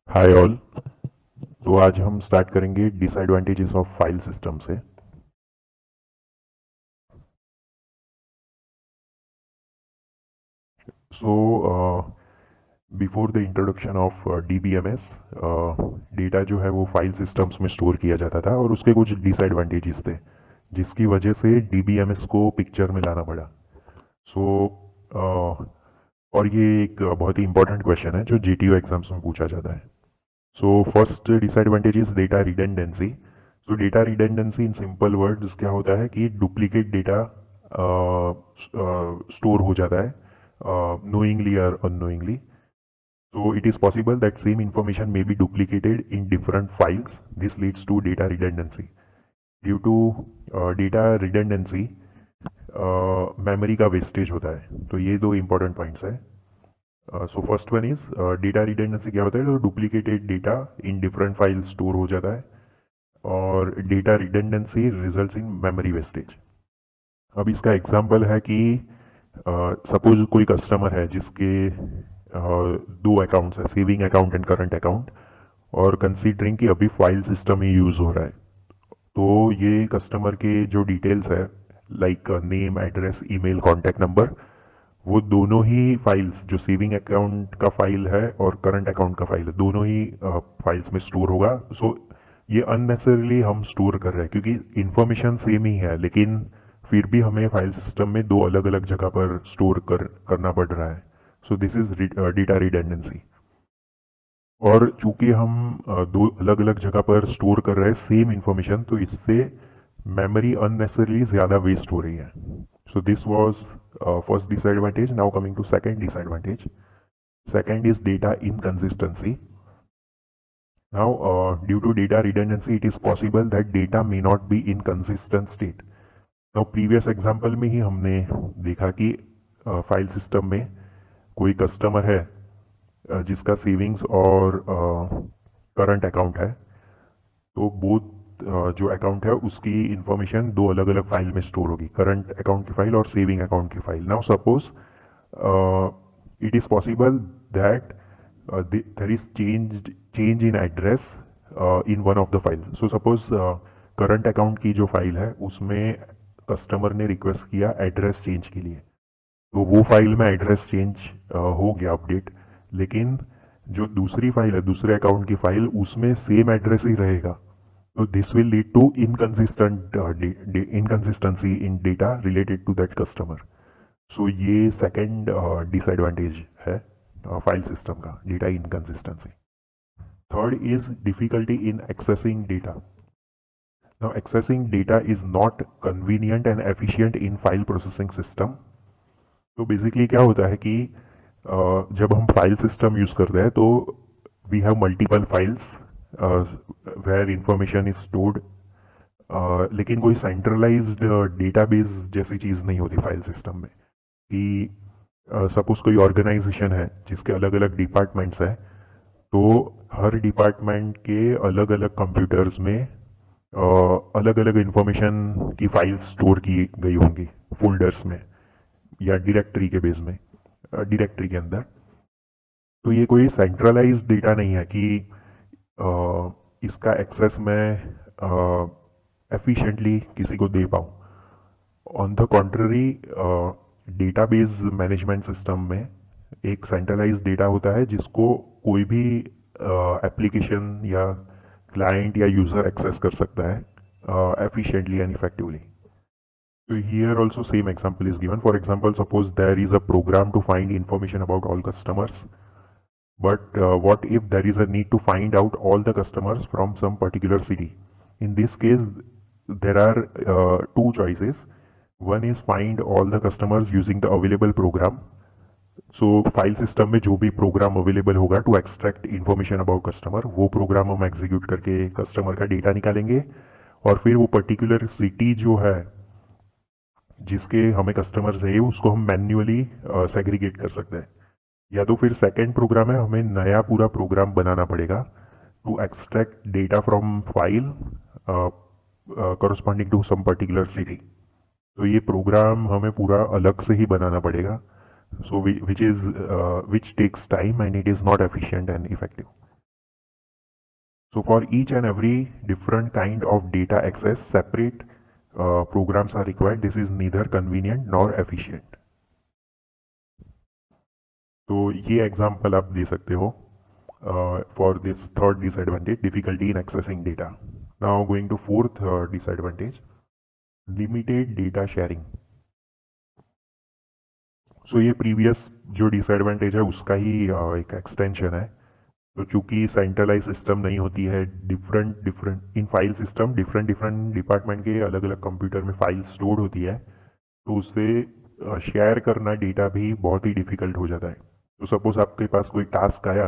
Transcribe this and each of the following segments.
Hi all. तो आज हम स्टार्ट करेंगे डिसएडवांटेजेस ऑफ फाइल सिस्टम से। So before the introduction of DBMS, data जो है वो फाइल सिस्टम्स में स्टोर किया जाता था और उसके कुछ डिसएडवांटेजेस थे जिसकी वजह से डीबीएमएस को पिक्चर में लाना पड़ा। सो और ये एक बहुत ही इंपॉर्टेंट क्वेश्चन है जो जीटीओ एग्जाम्स में पूछा जाता है। So first disadvantage is data redundancy. So data redundancy in simple words क्या होता है कि डुप्लीकेट डेटा स्टोर हो जाता है knowingly or unknowingly. So it is possible that same information may be duplicated in different files. This leads to data redundancy. Due to data redundancy, memory का wastage होता है। तो ये दो इंपॉर्टेंट पॉइंट्स है। So first one is data redundancy क्या होता है, तो duplicated data in different file store हो जाता है और data redundancy results in memory wastage. अब इसका एग्जांपल है कि सपोज कोई कस्टमर है जिसके दो अकाउंट्स है, saving account and current account, और कंसीडरिंग कि अभी फाइल सिस्टम ही यूज हो रहा है, तो ये कस्टमर के जो डिटेल्स है like name, address, email, contact number, वो दोनों ही फाइल्स, जो सेविंग अकाउंट का फाइल है और करंट अकाउंट का फाइल है, दोनों ही फाइल्स में स्टोर होगा। सो ये अननेसेसरली हम स्टोर कर रहे हैं क्योंकि इंफॉर्मेशन सेम ही है, लेकिन फिर भी हमें फाइल सिस्टम में दो अलग अलग जगह पर स्टोर करना पड़ रहा है। So this is data redundancy. और चूंकि हम दो अलग अलग जगह पर स्टोर कर रहे हैं सेम इंफॉर्मेशन, तो इससे मेमोरी अननेसेसरली ज़्यादा वेस्ट हो रही है। So this was first disadvantage. Now coming to second disadvantage. Second is data inconsistency. Now, due to data redundancy, it is possible that data may not be in consistent state. Now, previous example में ही हमने देखा कि file system में कोई customer है जिसका savings और current account है, तो बोथ जो अकाउंट है उसकी इंफॉर्मेशन दो अलग अलग फाइल में स्टोर होगी, करंट अकाउंट की फाइल और सेविंग अकाउंट की file. Now suppose it is possible that there is change in address in one of the files. So suppose current account की जो फाइल है उसमें कस्टमर ने रिक्वेस्ट किया एड्रेस चेंज के लिए, तो वो फाइल में एड्रेस चेंज हो गया अपडेट, लेकिन जो दूसरी फाइल है, दूसरे अकाउंट की फाइल, उसमें सेम एड्रेस ही रहेगा। तो this will lead to inconsistency in data related to that customer. So ये सेकेंड डिसएडवांटेज है फाइल सिस्टम का, data inconsistency. Third is difficulty in accessing data. Now accessing data is not convenient and efficient in file processing system. तो basically क्या होता है कि जब हम फाइल सिस्टम यूज करते हैं तो we have multiple files where information is stored, लेकिन कोई सेंट्रलाइज्ड डेटाबेस जैसी चीज़ नहीं होती फाइल सिस्टम में कि सपोज कोई ऑर्गेनाइजेशन है जिसके अलग अलग डिपार्टमेंट्स हैं, तो हर डिपार्टमेंट के अलग अलग कंप्यूटर्स में अलग अलग इंफॉर्मेशन की फाइल्स स्टोर की गई होंगी फोल्डर्स में या डायरेक्टरी के बेस में, डायरेक्टरी के अंदर। तो ये कोई सेंट्रलाइज डेटा नहीं है कि इसका एक्सेस मैं एफिशिएंटली किसी को दे पाऊँ। On the contrary, database management system में एक सेंट्रलाइज डेटा होता है जिसको कोई भी एप्लीकेशन या क्लाइंट या यूजर एक्सेस कर सकता है efficiently and effectively. So here also same example is given. For example, suppose there is a program to find information about all customers, but what if there is a need to find out all the customers from some particular city? In this case, there are two choices. One is find all the customers using the available program. So file system में जो भी program available होगा to extract information about customer, वो program हम execute करके customer का data निकालेंगे और फिर वो पर्टिकुलर सिटी जो है जिसके हमें कस्टमर चाहिए उसको हम मैन्युअली सेग्रीगेट कर सकते हैं। या तो फिर सेकेंड प्रोग्राम है, हमें नया पूरा प्रोग्राम बनाना पड़ेगा to extract data from file corresponding to some particular city. तो ये प्रोग्राम हमें पूरा अलग से ही बनाना पड़ेगा, so which takes time and it is not efficient and effective. So for each and every different kind of data access, separate programs are required. This is neither convenient nor efficient. तो ये example आप दे सकते हो for this third disadvantage, difficulty in accessing data. Now going to fourth disadvantage, limited data sharing. So ये previous जो disadvantage है उसका ही एक extension है. तो चूंकि सेंट्रलाइज सिस्टम नहीं होती है, different different in file system different different department के अलग अलग कंप्यूटर में फाइल स्टोर होती है, तो उससे शेयर करना डेटा भी बहुत ही डिफिकल्ट हो जाता है. तो सपोज आपके पास कोई टास्क आया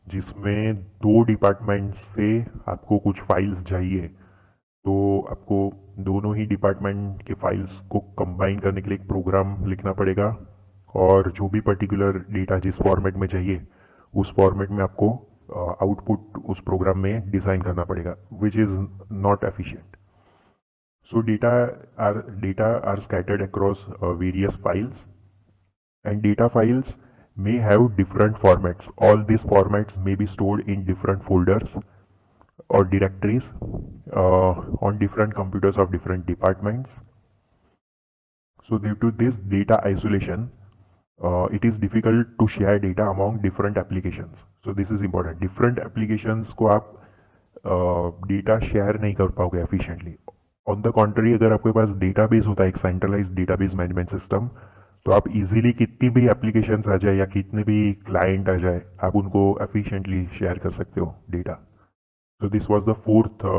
जिसमें दो डिपार्टमेंट से आपको कुछ फाइल्स चाहिए, तो आपको दोनों ही डिपार्टमेंट के फाइल्स को कंबाइन करने के लिए एक प्रोग्राम लिखना पड़ेगा, और जो भी पर्टिकुलर डेटा जिस फॉर्मेट में चाहिए उस फॉर्मेट में आपको आउटपुट उस प्रोग्राम में डिजाइन करना पड़ेगा, which is not efficient. So data are scattered across various files, and data files may have different formats. All these formats may be stored in different folders or directories on different computers of different departments. So due to this data isolation, it is difficult to share data among different applications. So this is important. Different applications को आप data share नहीं कर पाओगे efficiently. On the contrary, अगर आपके पास database होता है, एक centralized database management system, तो आप easily कितनी भी applications आ जाए या कितने भी client आ जाए, आप उनको efficiently share कर सकते हो data. So this was the fourth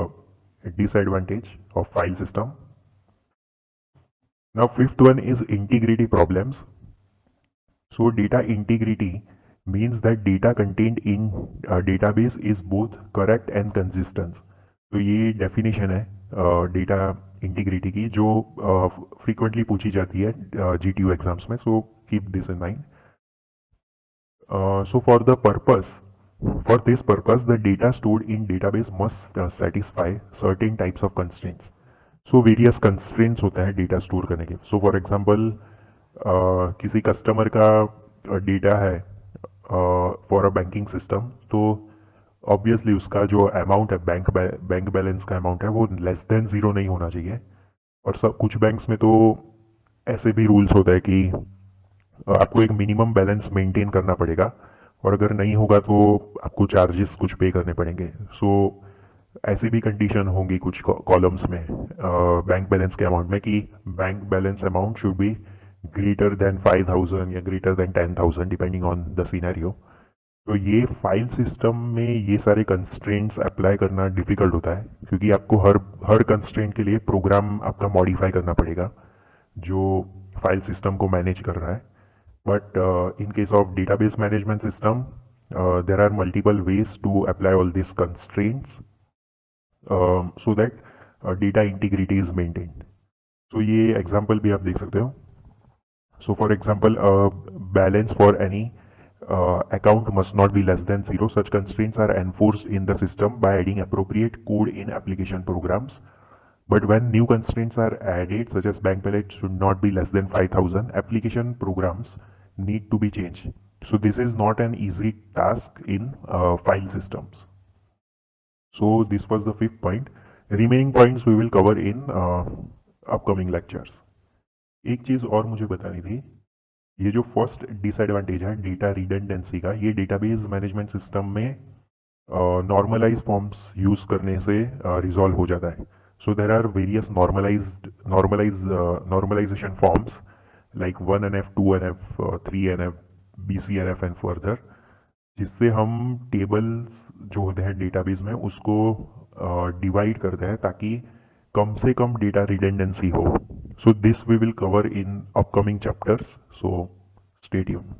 disadvantage of file system. Now fifth one is integrity problems. So data integrity means that data contained in a database is both correct and consistent. तो ये definition है data integrity की, जो frequently पूछी जाती है GTU exams में. So keep this in mind. So for this purpose, the data stored in database must satisfy certain types of constraints. So various constraints होता है data store करने के. So for example, किसी customer का data है for a banking system, तो obviously उसका जो अमाउंट है बैंक बैलेंस का अमाउंट है वो लेस देन ज़ीरो नहीं होना चाहिए. और सब कुछ बैंक्स में तो ऐसे भी रूल्स होता है कि आपको एक मिनिमम बैलेंस मेंटेन करना पड़ेगा, और अगर नहीं होगा तो आपको चार्जेस कुछ पे करने पड़ेंगे. सो ऐसी भी कंडीशन होंगी कुछ कॉलम्स में बैंक बैलेंस के अमाउंट में कि bank balance amount should be greater than 5,000 या greater than 10,000 depending on the scenario. तो ये फाइल सिस्टम में ये सारे कंस्ट्रेंट्स अप्लाई करना डिफिकल्ट होता है, क्योंकि आपको हर कंस्ट्रेंट के लिए प्रोग्राम आपका मॉडिफाई करना पड़ेगा जो फाइल सिस्टम को मैनेज कर रहा है. But in case of database management system there are multiple ways to apply all this constraints so that data integrity is maintained. तो ये एग्जाम्पल भी आप देख सकते हो. So for example, balance for any account must not be less than zero. Such constraints are enforced in the system by adding appropriate code in application programs. But when new constraints are added, such as bank balance should not be less than 5,000, application programs need to be changed. So this is not an easy task in file systems. So this was the fifth point. Remaining points we will cover in upcoming lectures. एक चीज और मुझे बतानी थी, ये जो first disadvantage है data redundancy का, ये डेटाबेस मैनेजमेंट सिस्टम में नॉर्मलाइज फॉर्म्स यूज करने से रिजॉल्व हो जाता है. So there are various normalization forms like 1NF, 2NF, 3NF, BCNF and further, जिससे हम टेबल्स जो होते हैं डेटाबेस में उसको डिवाइड करते हैं ताकि कम से कम डेटा रिडंडेंसी हो. So this we will cover in upcoming chapters, so stay tuned.